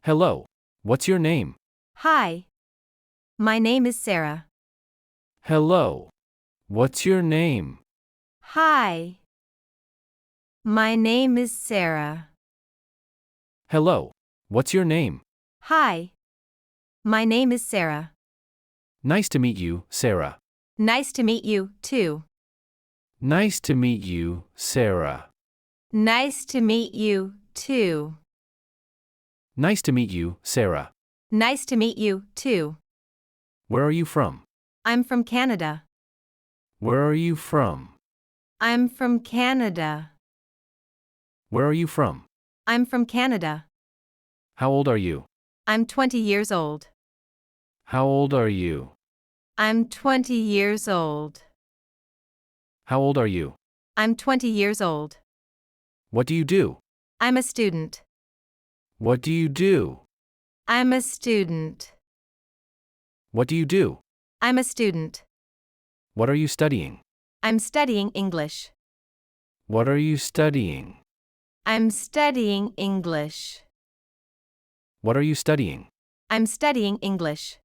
Hello. What's your name? Hi. My name is Sarah. Hello. What's your name? Hi. My name is Sarah. Hello. What's your name? Hi. My name is Sarah. Nice to meet you, Sarah. Nice to meet you, too. Nice to meet you, Sarah. Nice to meet you, too. Nice to meet you, Sarah. Nice to meet you, too. Where are you from? I'm from Canada. Where are you from? I'm from Canada. Where are you from? I'm from Canada. How old are you? I'm 20 years old. How old are you? I'm 20 years old. How old are you? I'm 20 years old. What do you do? I'm a student. What do you do? I'm a student. What do you do? I'm a student. What are you studying? I'm studying English. What are you studying? I'm studying English. What are you studying? I'm studying English.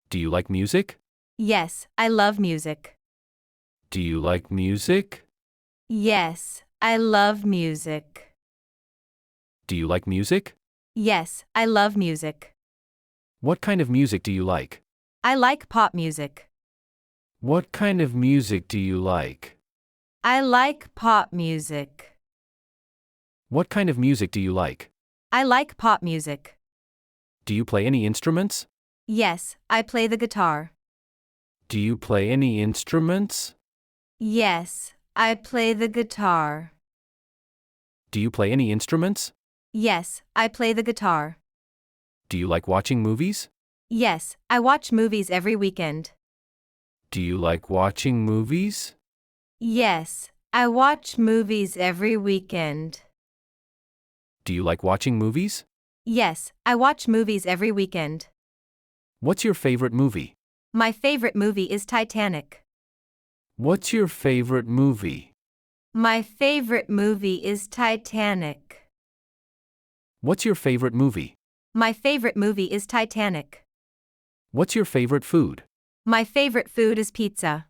Do you like music? Yes, I love music. Do you like music? Yes, I love music. Do you like music? Yes, I love music. What kind of music do you like? I like pop music. What kind of music do you like? I like pop music. What kind of music do you like? I like pop music. Do you play any instruments? Yes, I play the guitar. Do you play any instruments? Yes, I play the guitar. Do you play any instruments? Yes, I play the guitar. Do you like watching movies? Yes, I watch movies every weekend. Do you like watching movies? Yes, I watch movies every weekend. Do you like watching movies? Yes, I watch movies every weekend. What's your favorite movie? My favorite movie is Titanic. What's your favorite movie? My favorite movie is Titanic. What's your favorite movie? My favorite movie is Titanic. What's your favorite food? My favorite food is pizza.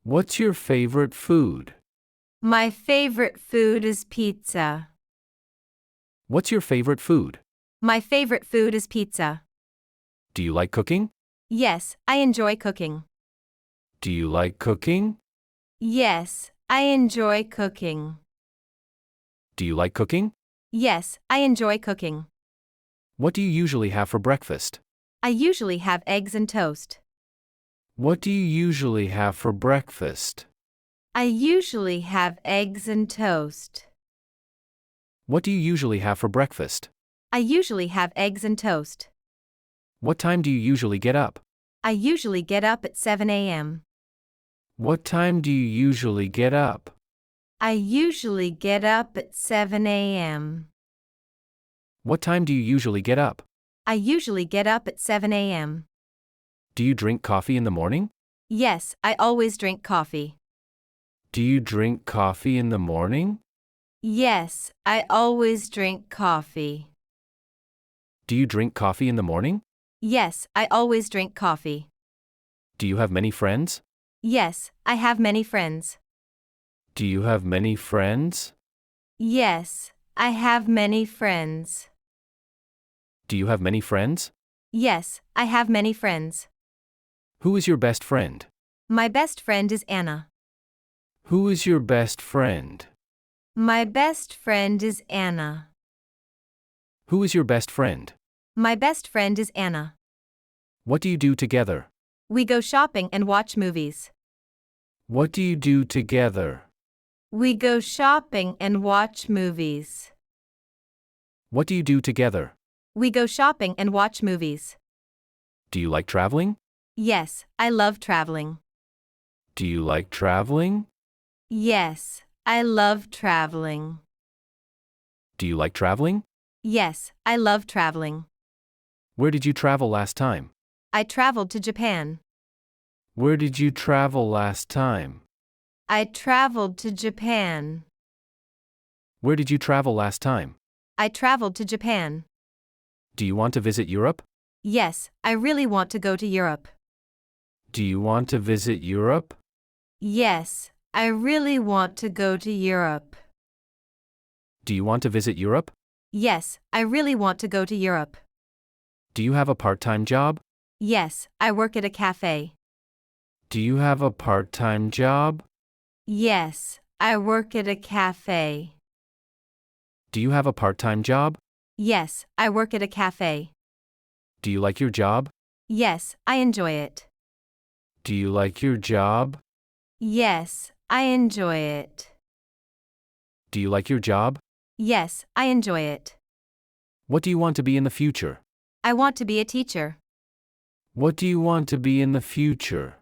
What's your favorite food? My favorite food is pizza. What's your favorite food? My favorite food is pizza. Do you like cooking? Yes, I enjoy cooking. Do you like cooking? Yes, I enjoy cooking. Do you like cooking? Yes, I enjoy cooking. What do you usually have for breakfast? I usually have eggs and toast. What do you usually have for breakfast? I usually have eggs and toast. What do you usually have for breakfast? I usually have eggs and toast. What time do you usually get up? I usually get up at 7 a.m. What time do you usually get up? I usually get up at 7 a.m. What time do you usually get up? I usually get up at 7 a.m. Do you drink coffee in the morning? Yes, I always drink coffee. Do you drink coffee in the morning? Yes, I always drink coffee. Do you drink coffee in the morning? Yes, I always drink coffee. Do you have many friends? Yes, I have many friends. Do you have many friends? Yes, I have many friends. Do you have many friends? Yes, I have many friends. Who is your best friend? My best friend is Anna. Who is your best friend? My best friend is Anna. Who is your best friend? My best friend is Anna. What do you do together? We go shopping and watch movies. What do you do together? We go shopping and watch movies. What do you do together? We go shopping and watch movies. Do you like traveling? Yes, I love traveling. Do you like traveling? Yes, I love traveling. Do you like traveling? Yes, I love traveling. Where did you travel last time? I traveled to Japan. Where did you travel last time? I traveled to Japan. Where did you travel last time? I traveled to Japan. Do you want to visit Europe? Yes, I really want to go to Europe. Do you want to visit Europe? Yes, I really want to go to Europe. Do you want to visit Europe? Yes, I really want to go to Europe. Do you have a part-time job? Yes, I work at a cafe. Do you have a part-time job? Yes, I work at a cafe. Do you have a part-time job? Yes, I work at a cafe. Do you like your job? Yes, I enjoy it. Do you like your job? Yes, I enjoy it. Do you like your job? Yes, I enjoy it. What do you want to be in the future? I want to be a teacher. What do you want to be in the future?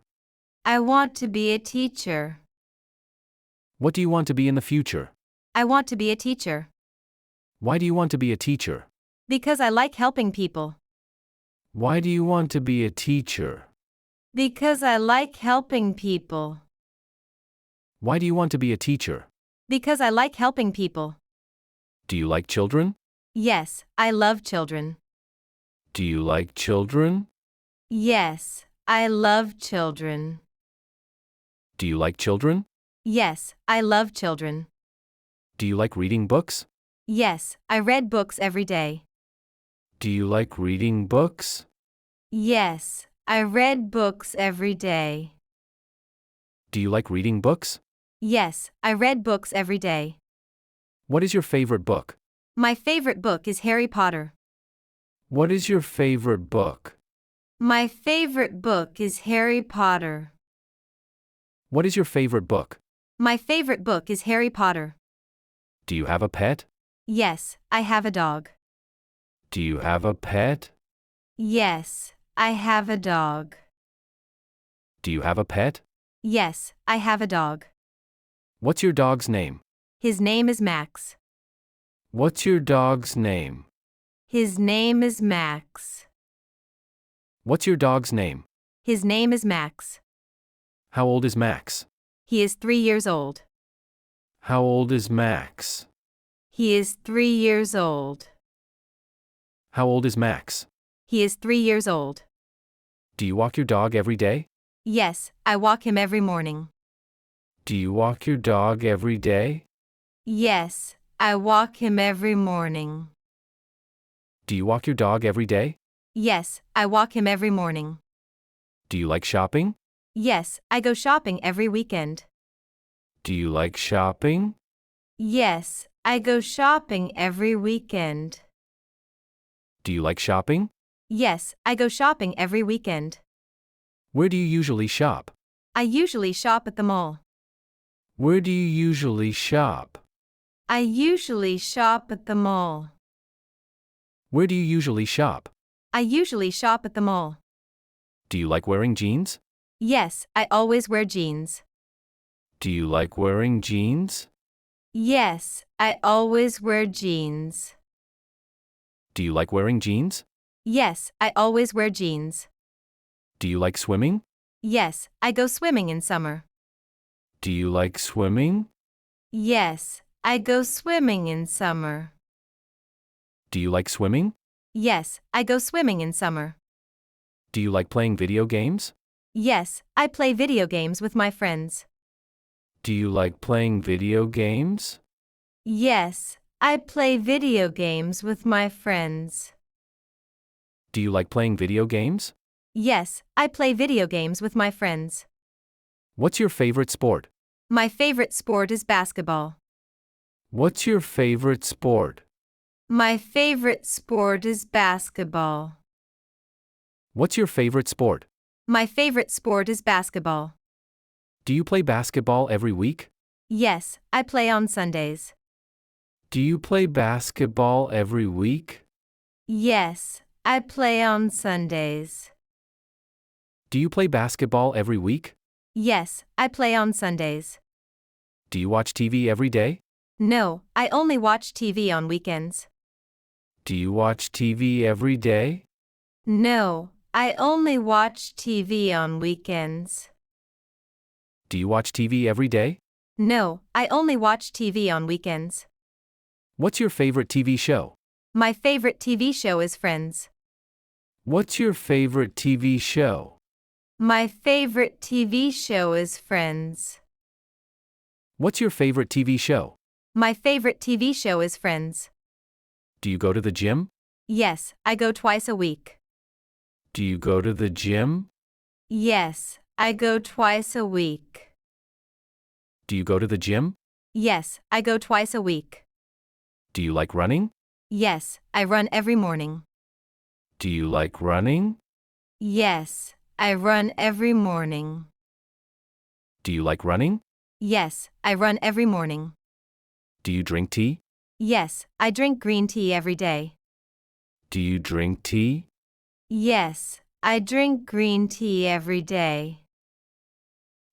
I want to be a teacher. What do you want to be in the future? I want to be a teacher. Why do you want to be a teacher? Because I like helping people. Why do you want to be a teacher? Because I like helping people. Why do you want to be a teacher? Because I like helping people. Do you like children? Yes, I love children. Do you like children? Yes, I love children. Do you like children? Yes, I love children. Do you like reading books? Yes, I read books every day. Do you like reading books? Yes, I read books every day. Do you like reading books? Yes, I read books every day. What is your favorite book? My favorite book is Harry Potter. What is your favorite book? My favorite book is Harry Potter. What is your favorite book? My favorite book is Harry Potter. Do you have a pet? Yes, I have a dog. Do you have a pet? Yes, I have a dog. Do you have a pet? Yes, I have a dog. What's your dog's name? His name is Max. What's your dog's name? His name is Max. What's your dog's name? His name is Max. How old is Max? He is 3 years old. How old is Max? He is 3 years old. How old is Max? He is 3 years old. Do you walk your dog every day? Yes, I walk him every morning. Do you walk your dog every day? Yes, I walk him every morning. Do you walk your dog every day? Yes, I walk him every morning. Do you like shopping? Yes, I go shopping every weekend. Do you like shopping? Yes, I go shopping every weekend. Do you like shopping? Yes, I go shopping every weekend. Where do you usually shop? I usually shop at the mall. Where do you usually shop? I usually shop at the mall. Where do you usually shop? I usually shop at the mall. Do you like wearing jeans? Yes, I always wear jeans. Do you like wearing jeans? Yes, I always wear jeans. Do you like wearing jeans? Yes, I always wear jeans. Do you like swimming? Yes, I go swimming in summer. Do you like swimming? Yes, I go swimming in summer. Do you like swimming? Yes, I go swimming in summer. Do you like playing video games? Yes, I play video games with my friends. Do you like playing video games? Yes, I play video games with my friends. Do you like playing video games? Yes, I play video games with my friends. What's your favorite sport? My favorite sport is basketball. What's your favorite sport? My favorite sport is basketball. What's your favorite sport? My favorite sport is basketball. Do you play basketball every week? Yes, I play on Sundays. Do you play basketball every week? Yes, I play on Sundays. Do you play basketball every week? Yes, I play on Sundays. Do you watch TV every day? No, I only watch TV on weekends. Do you watch TV every day? No, I only watch TV on weekends. Do you watch TV every day? No, I only watch TV on weekends. What's your favorite TV show? My favorite TV show is Friends. What's your favorite TV show? My favorite TV show is Friends. What's your favorite TV show? My favorite TV show is Friends. Do you go to the gym? Yes, I go twice a week. Do you go to the gym? Yes, I go twice a week. Do you go to the gym? Yes, I go twice a week. Do you like running? Yes, I run every morning. Do you like running? Yes, I run every morning. Do you like running? Yes, I run every morning. Do you drink tea? Yes, I drink green tea every day. Do you drink tea? Yes, I drink green tea every day.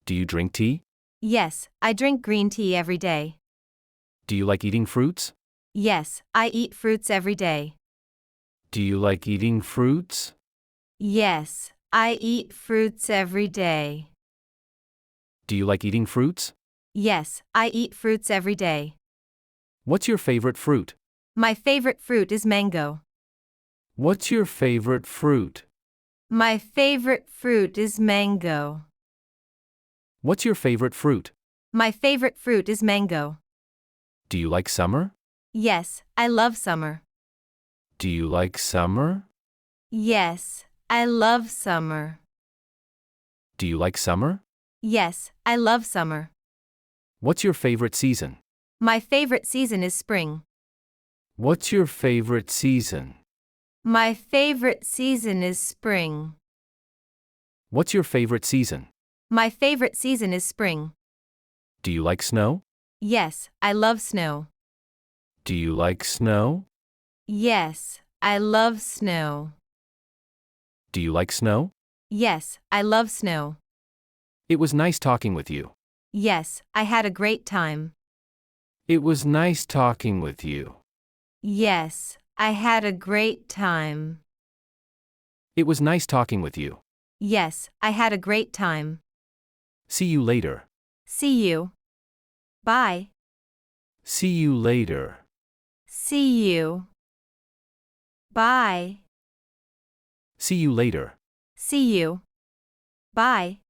Do you drink tea? Yes, I drink green tea every day. Do you like eating fruits? Yes, I eat fruits every day. Do you like eating fruits? Yes, I eat fruits every day. Do you like eating fruits? Yes, I eat fruits every day. What's your favorite fruit? My favorite fruit is mango. What's your favorite fruit? My favorite fruit is mango. What's your favorite fruit? My favorite fruit is mango. Do you like summer? Yes, I love summer. Do you like summer? Yes, I love summer. Do you like summer? Yes, I love summer. What's your favorite season? My favorite season is spring. What's your favorite season? My favorite season is spring. What's your favorite season? My favorite season is spring. Do you like snow? Yes, I love snow. Do you like snow? Yes, I love snow. Do you like snow? Yes, I love snow. It was nice talking with you. Yes, I had a great time. It was nice talking with you. Yes, I had a great time. It was nice talking with you. Yes, I had a great time. See you later. See you. Bye. See you later. See you. Bye. See you later. See you. Bye.